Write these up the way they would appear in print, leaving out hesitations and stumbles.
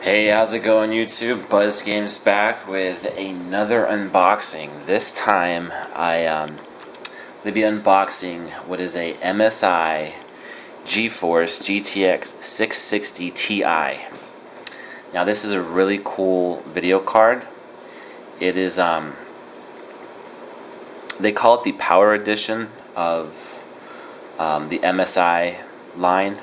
Hey, how's it going, YouTube? Buzz Games back with another unboxing. This time I'm going to be unboxing what is a MSI Geforce GTX 660 Ti. Now this is a really cool video card. It is they call it the Power Edition of the MSI line.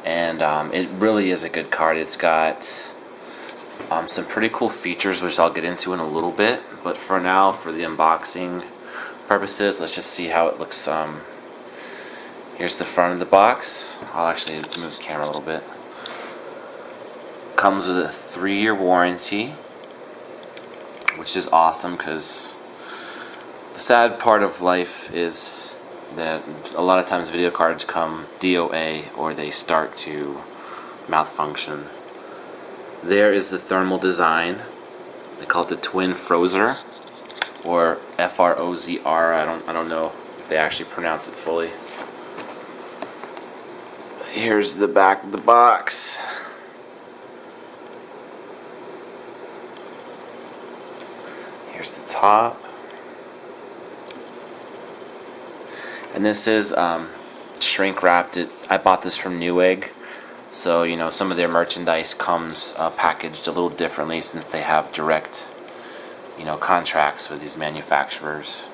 And it really is a good card. It's got some pretty cool features, which I'll get into in a little bit. But for now, for the unboxing purposes, let's just see how it looks. Here's the front of the box. I'll actually move the camera a little bit. Comes with a 3-year warranty, which is awesome because the sad part of life is that a lot of times video cards come DOA or they start to malfunction. There is the thermal design. They call it the Twin Frozer or F-R-O-Z-R. I don't know if they actually pronounce it fully. Here's the back of the box. Here's the top. And this is shrink wrapped. I bought this from Newegg, so you know some of their merchandise comes packaged a little differently since they have direct, contracts with these manufacturers.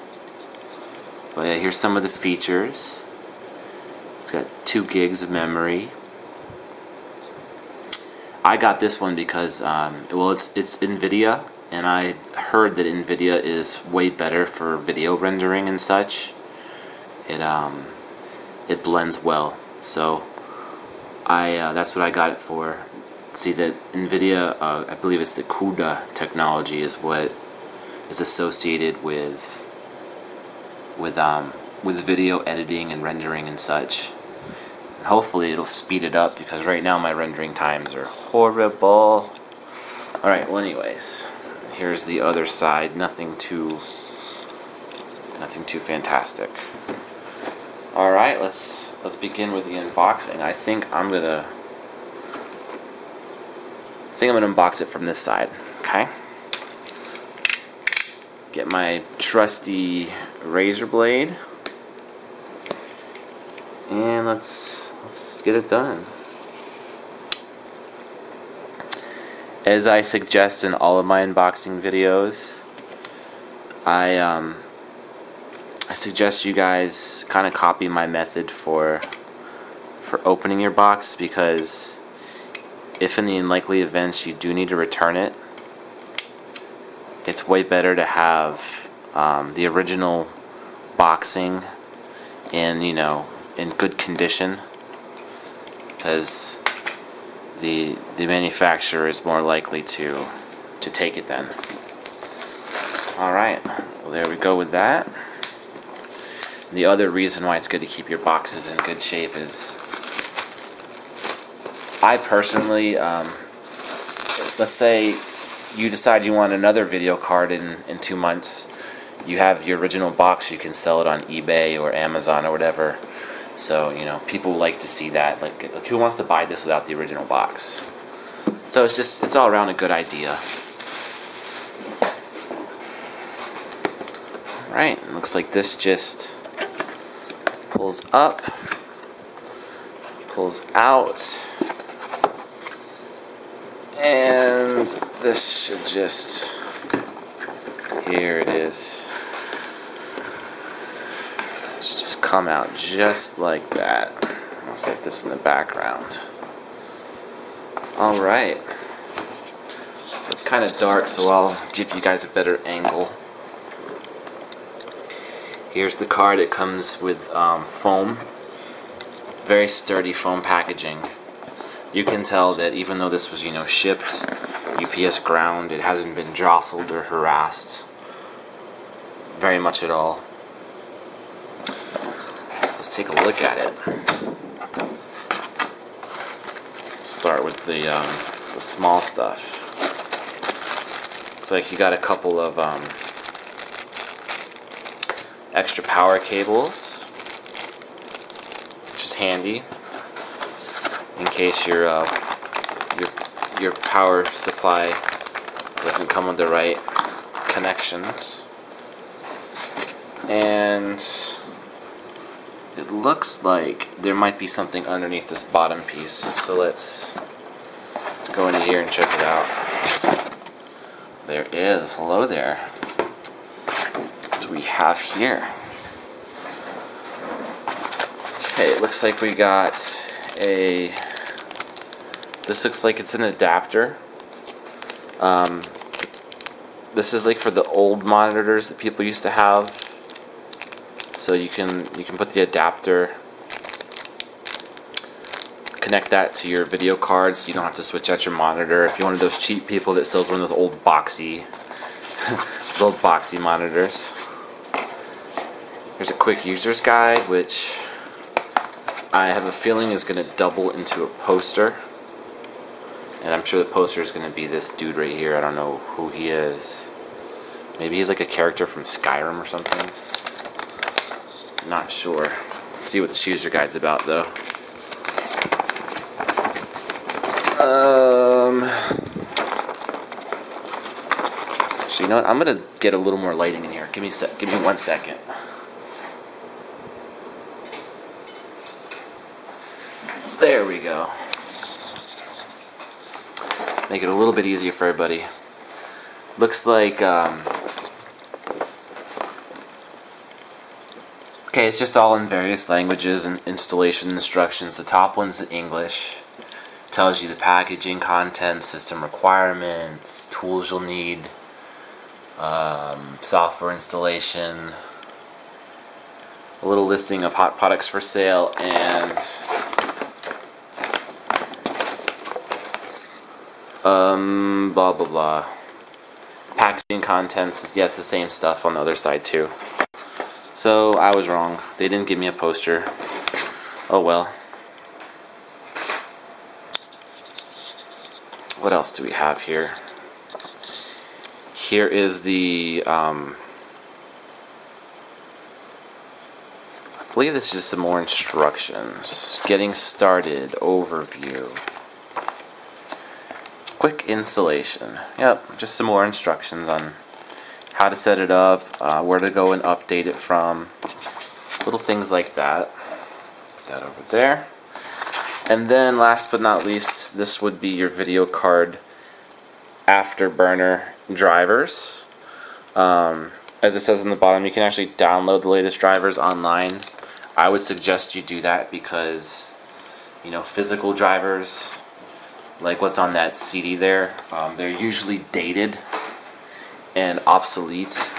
But yeah, here's some of the features. It's got 2 gigs of memory. I got this one because well, it's NVIDIA, and I heard that NVIDIA is way better for video rendering and such. It blends well, so that's what I got it for. See that NVIDIA, I believe it's the CUDA technology, is what is associated with video editing and rendering and such. And hopefully it'll speed it up because right now my rendering times are horrible. All right, well, anyways, here's the other side. Nothing too fantastic. Alright, let's begin with the unboxing. I think I'm gonna unbox it from this side, okay? Get my trusty razor blade and let's get it done. As I suggest in all of my unboxing videos, I suggest you guys kind of copy my method for opening your box, because if in the unlikely events you do need to return it, it's way better to have the original boxing in good condition, because the manufacturer is more likely to take it then. Alright, well, there we go with that. The other reason why it's good to keep your boxes in good shape is, I personally, let's say you decide you want another video card in 2 months, you have your original box, you can sell it on eBay or Amazon or whatever. So, people like to see that. Like who wants to buy this without the original box? So it's all around a good idea. Alright, looks like this just pulls up, pulls out, and this should just, here it is, it should just come out just like that. I'll set this in the background. Alright, so it's kind of dark, so I'll give you guys a better angle. Here's the card. It comes with foam, very sturdy foam packaging. You can tell that even though this was, shipped UPS ground, it hasn't been jostled or harassed very much at all. So let's take a look at it. Start with the small stuff. Looks like you got a couple of extra power cables, which is handy in case your your power supply doesn't come with the right connections. And it looks like there might be something underneath this bottom piece. So let's go into here and check it out. There is. Hello there. What do we have here? Okay, it looks like we got a... This looks like it's an adapter. This is like for the old monitors that people used to have. So you can put the adapter, connect that to your video card, so you don't have to switch out your monitor. If you're one of those cheap people that still has one of those old boxy, those old boxy monitors. Here's a quick user's guide, which I have a feeling is going to double into a poster. And I'm sure the poster is going to be this dude right here. I don't know who he is. Maybe he's like a character from Skyrim or something. Not sure. Let's see what this user guide's about, though. So you know what? I'm gonna get a little more lighting in here. Give me 1 second. There we go. Make it a little bit easier for everybody. Looks like okay, it's just all in various languages and installation instructions. The top one's in English. Tells you the packaging, content, system requirements, tools you'll need, software installation, a little listing of hot products for sale, and blah blah blah. Packaging, contents, yes, the same stuff on the other side too. So I was wrong. They didn't give me a poster. Oh well. What else do we have here? Here is the I believe this is just some more instructions. Getting started, overview. Quick installation. Yep, just some more instructions on how to set it up, where to go and update it from, little things like that. Put that over there. And then last but not least, this would be your video card afterburner drivers. As it says on the bottom, you can actually download the latest drivers online. I would suggest you do that because, you know, physical drivers, like what's on that CD there, they're usually dated and obsolete,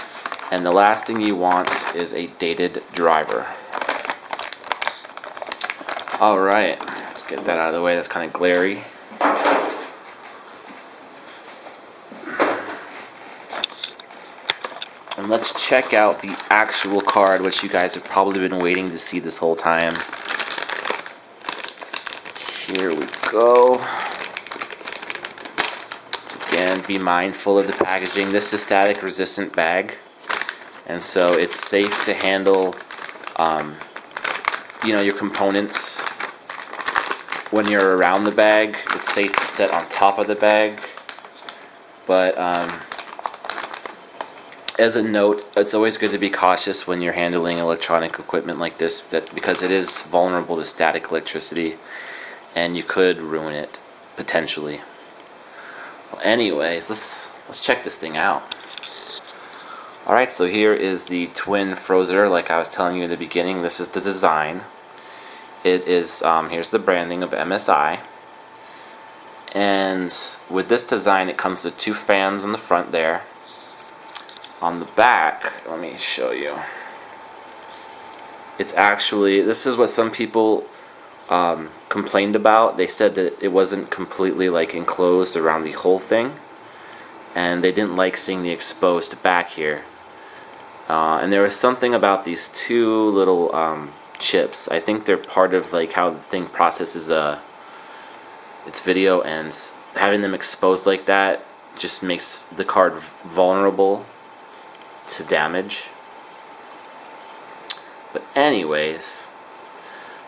and the last thing you want is a dated driver. Alright, let's get that out of the way. That's kind of glary. And let's check out the actual card, which you guys have probably been waiting to see this whole time. Here we go. Again, be mindful of the packaging. This is static resistant bag, and so it's safe to handle you know, your components when you're around the bag. It's safe to set on top of the bag, but as a note, it's always good to be cautious when you're handling electronic equipment like this, because it is vulnerable to static electricity and you could ruin it potentially. Well, anyways, let's check this thing out. Alright, so here is the twin Frozer, like I was telling you in the beginning. This is the design. It is, here's the branding of MSI. And with this design, it comes with two fans on the front there. On the back, let me show you. It's actually, this is what some people complained about. They said that it wasn't completely like enclosed around the whole thing, and they didn't like seeing the exposed back here. And there was something about these two little chips. I think they're part of like how the thing processes its video, and having them exposed like that just makes the card vulnerable to damage. But anyways,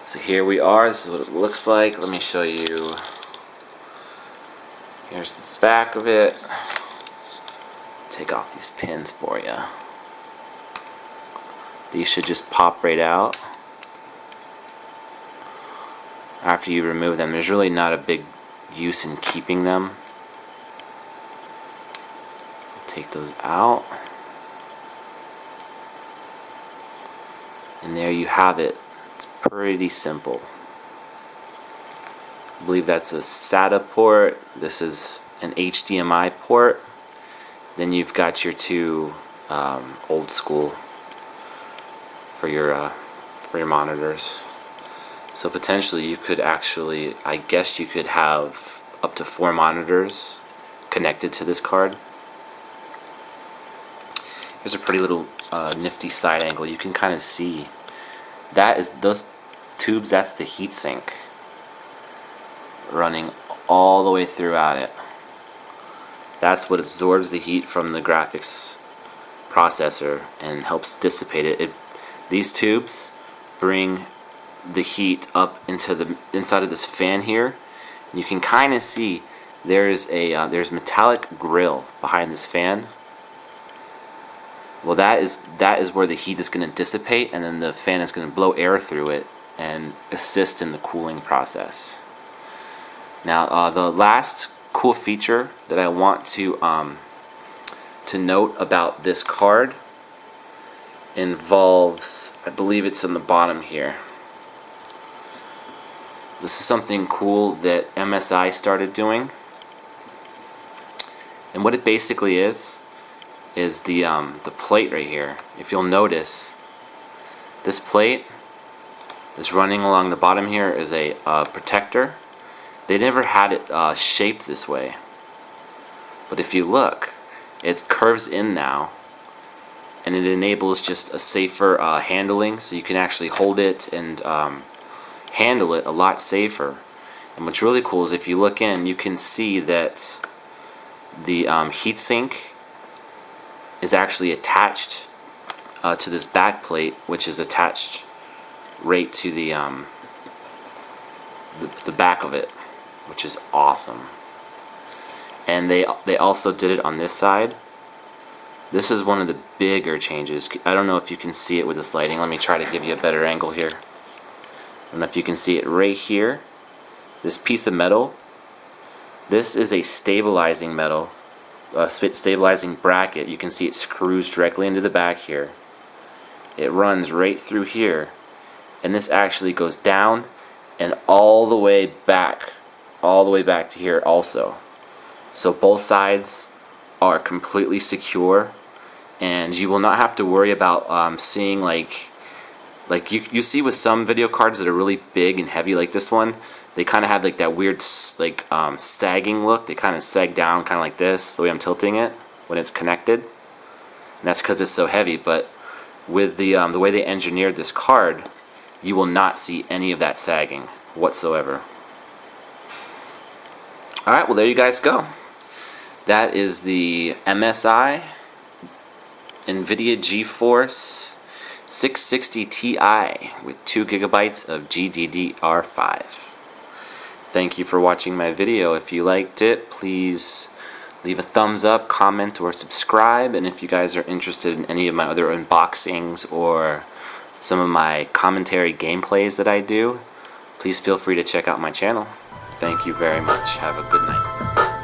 so here we are. This is what it looks like. Let me show you. Here's the back of it. Take off these pins for you. These should just pop right out after you remove them. There's really not a big use in keeping them. Take those out. And there you have it. It's pretty simple. I believe that's a SATA port. This is an HDMI port. Then you've got your two old school for your monitors. So potentially you could actually, I guess you could have up to 4 monitors connected to this card. Here's a pretty little nifty side angle. You can kind of see that is those tubes. That's the heatsink running all the way throughout it. That's what absorbs the heat from the graphics processor and helps dissipate it. These tubes bring the heat up into the inside of this fan here. You can kind of see there's metallic grill behind this fan. Well, that is where the heat is going to dissipate, and then the fan is going to blow air through it and assist in the cooling process. Now, the last cool feature that I want to note about this card involves, I believe it's on the bottom here. This is something cool that MSI started doing, and what it basically is the plate right here. If you'll notice, this plate that's running along the bottom here is a protector. They never had it shaped this way, but if you look, it curves in now, and it enables just a safer handling, so you can actually hold it and handle it a lot safer. And what's really cool is if you look in, you can see that the heatsink is actually attached to this back plate, which is attached right to the back of it, which is awesome. And they also did it on this side. This is one of the bigger changes. I don't know if you can see it with this lighting. Let me try to give you a better angle here. I don't know if you can see it right here. This piece of metal, this is a stabilizing metal, stabilizing bracket. You can see it screws directly into the back here. It runs right through here, and this actually goes down and all the way back to here also. So both sides are completely secure, and you will not have to worry about seeing like you see with some video cards that are really big and heavy like this one. They kind of have like that weird sagging look. They kind of sag down kind of like this, the way I'm tilting it when it's connected, and that's because it's so heavy. But with the way they engineered this card, you will not see any of that sagging whatsoever. Alright, well there you guys go. That is the MSI NVIDIA GeForce 660 Ti with 2 GB of GDDR5. Thank you for watching my video. If you liked it, please leave a thumbs up, comment, or subscribe. And if you guys are interested in any of my other unboxings or some of my commentary gameplays that I do, please feel free to check out my channel. Thank you very much. Have a good night.